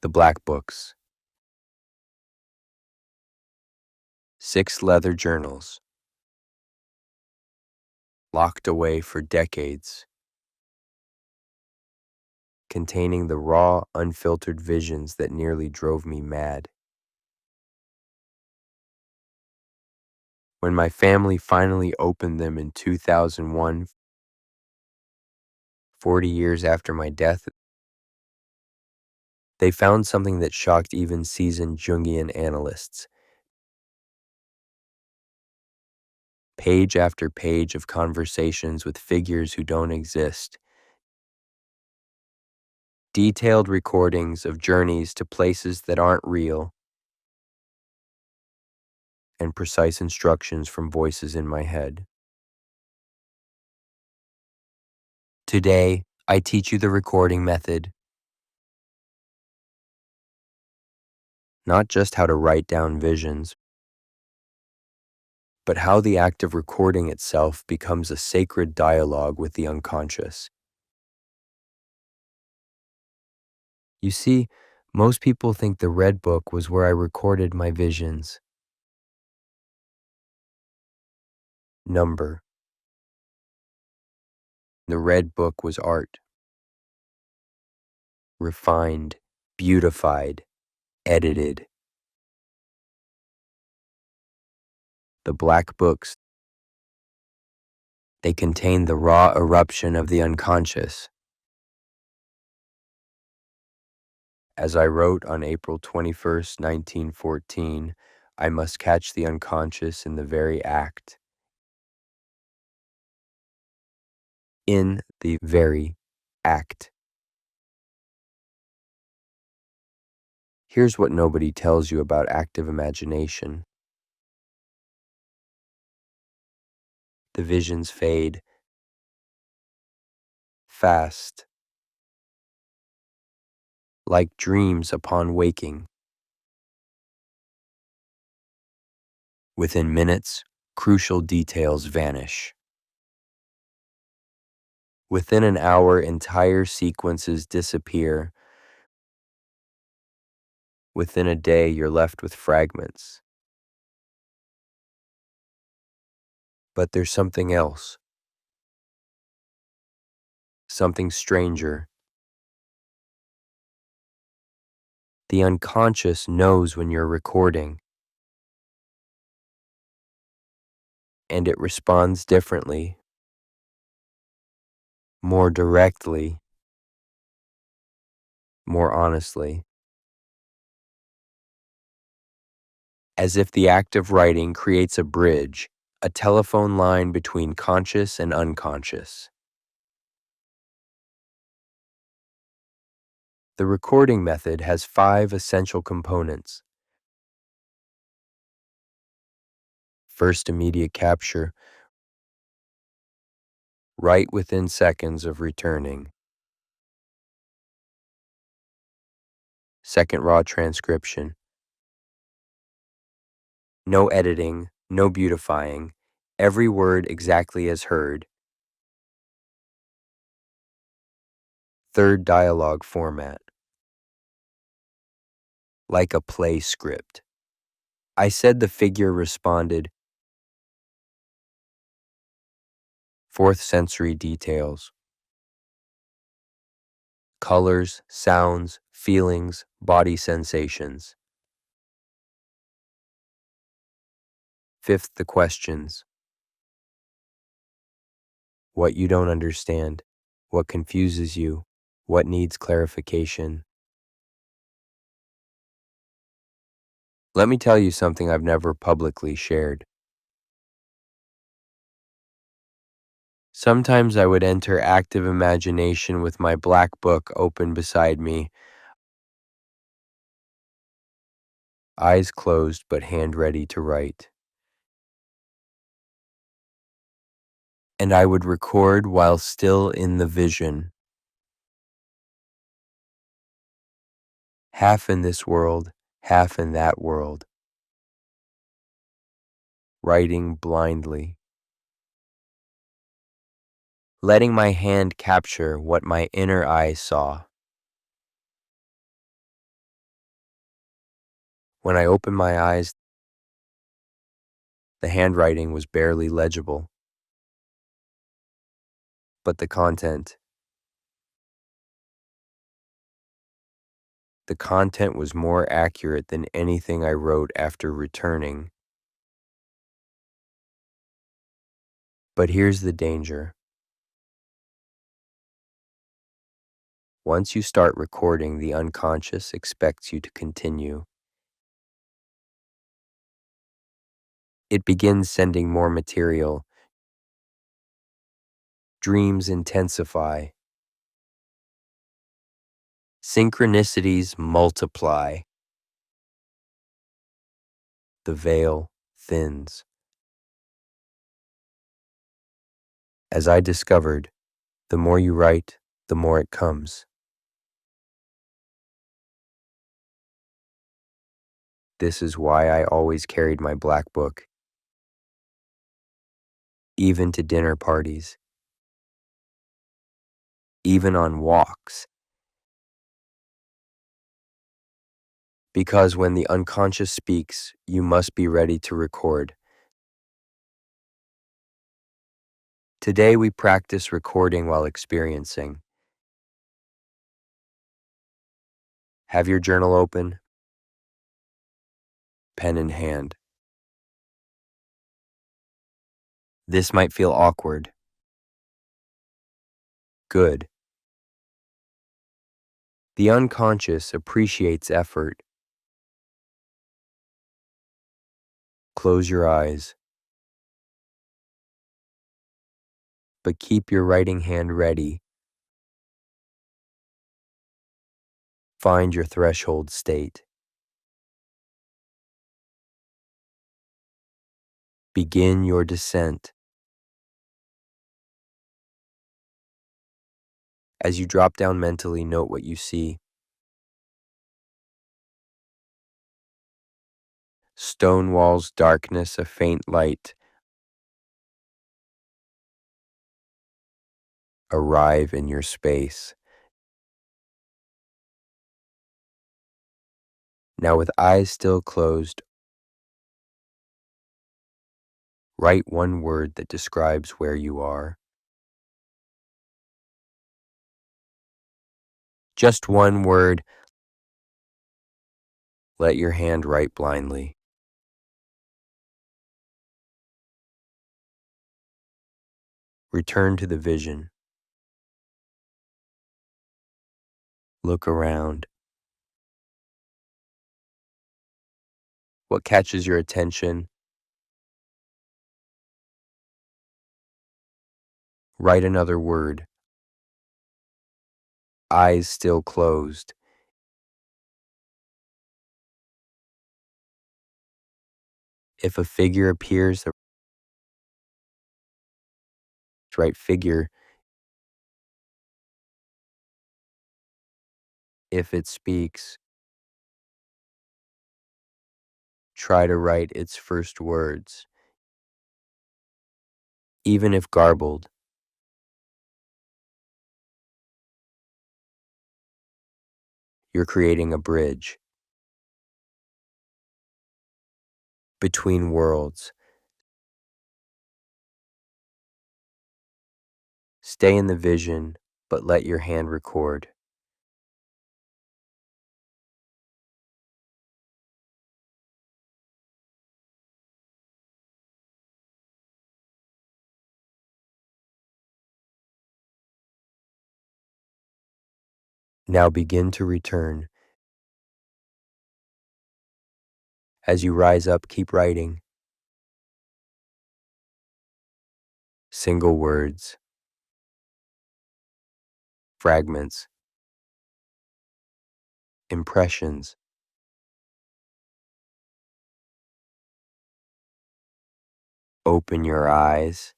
The black books. 6 leather journals. Locked away for decades. Containing the raw, unfiltered visions that nearly drove me mad. When my family finally opened them in 2001, 40 years after my death, they found something that shocked even seasoned Jungian analysts. Page after page of conversations with figures who don't exist. Detailed recordings of journeys to places that aren't real. And precise instructions from voices in my head. Today, I teach you the recording method. Not just how to write down visions, but how the act of recording itself becomes a sacred dialogue with the unconscious. You see, most people think the Red Book was where I recorded my visions. Number. The Red Book was art. Refined, beautified, edited. The black books, they contain the raw eruption of the unconscious. As I wrote on April 21st, 1914, I must catch the unconscious in the very act. In the very act. Here's what nobody tells you about active imagination. The visions fade. Fast. Like dreams upon waking. Within minutes, crucial details vanish. Within an hour, entire sequences disappear. Within a day, you're left with fragments. But there's something else. Something stranger. The unconscious knows when you're recording. And it responds differently. More directly. More honestly. As if the act of writing creates a bridge, a telephone line between conscious and unconscious. The recording method has 5 essential components. First, immediate capture. Write within seconds of returning. Second, raw transcription. No editing, no beautifying, every word exactly as heard. Third, dialogue format. Like a play script. I said, the figure responded. Fourth, sensory details. Colors, sounds, feelings, body sensations. Fifth, the questions. What you don't understand, what confuses you, what needs clarification. Let me tell you something I've never publicly shared. Sometimes I would enter active imagination with my black book open beside me, eyes closed but hand ready to write. And I would record while still in the vision. Half in this world, half in that world. Writing blindly. Letting my hand capture what my inner eye saw. When I opened my eyes, the handwriting was barely legible, but the content was more accurate than anything I wrote after returning. But here's the danger. Once you start recording, the unconscious expects you to continue. It begins sending more material. Dreams intensify. Synchronicities multiply. The veil thins. As I discovered, the more you write, the more it comes. This is why I always carried my black book, even to dinner parties, even on walks. Because when the unconscious speaks, you must be ready to record. Today we practice recording while experiencing. Have your journal open, pen in hand. This might feel awkward. Good. The unconscious appreciates effort. Close your eyes, but keep your writing hand ready. Find your threshold state. Begin your descent. As you drop down mentally, note what you see. Stone walls, darkness, a faint light. Arrive in your space. Now with eyes still closed, write one word that describes where you are. Just one word. Let your hand write blindly. Return to the vision. Look around. What catches your attention? Write another word. Eyes still closed. If a figure appears, the right figure. If it speaks, try to write its first words. Even if garbled, you're creating a bridge between worlds. Stay in the vision, but let your hand record. Now begin to return. As you rise up, keep writing. Single words, fragments, impressions. Open your eyes.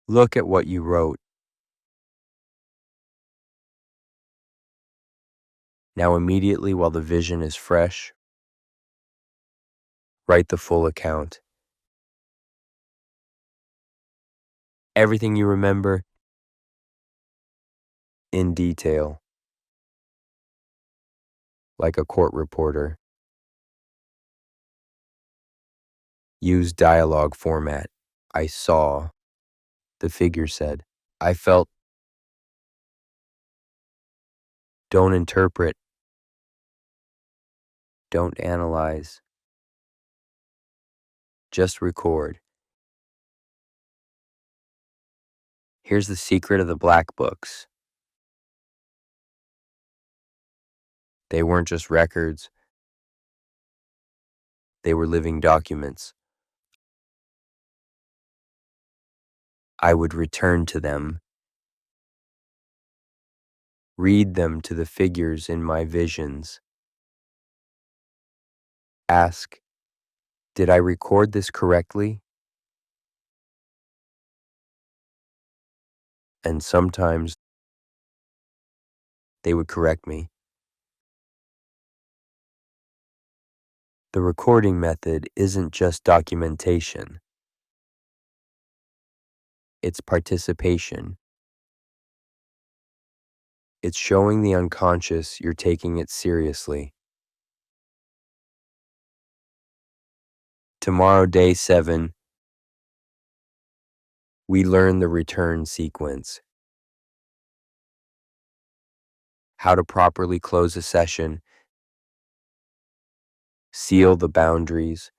Look at what you wrote. Now immediately, while the vision is fresh, write the full account. Everything you remember in detail. like a court reporter. Use dialogue format. I saw, the figure said. I felt. Don't interpret. Don't analyze. Just record. Here's the secret of the black books. They weren't just records. They were living documents. I would return to them, read them to the figures in my visions. Ask, did I record this correctly? And sometimes they would correct me. The recording method isn't just documentation. It's participation. It's showing the unconscious you're taking it seriously. Tomorrow, day 7, we learn the return sequence. How to properly close a session, seal the boundaries,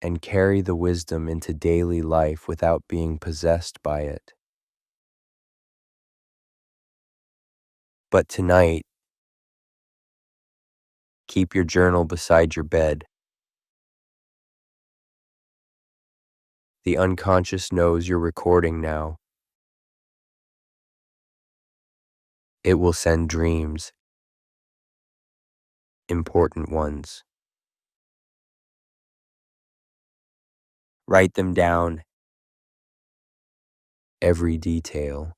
and carry the wisdom into daily life without being possessed by it. But tonight, keep your journal beside your bed. The unconscious knows you're recording now. It will send dreams, important ones. Write them down, every detail.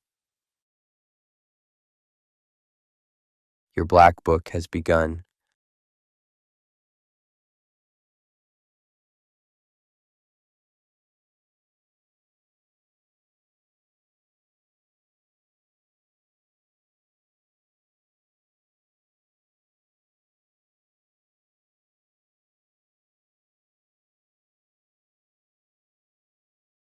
Your black book has begun.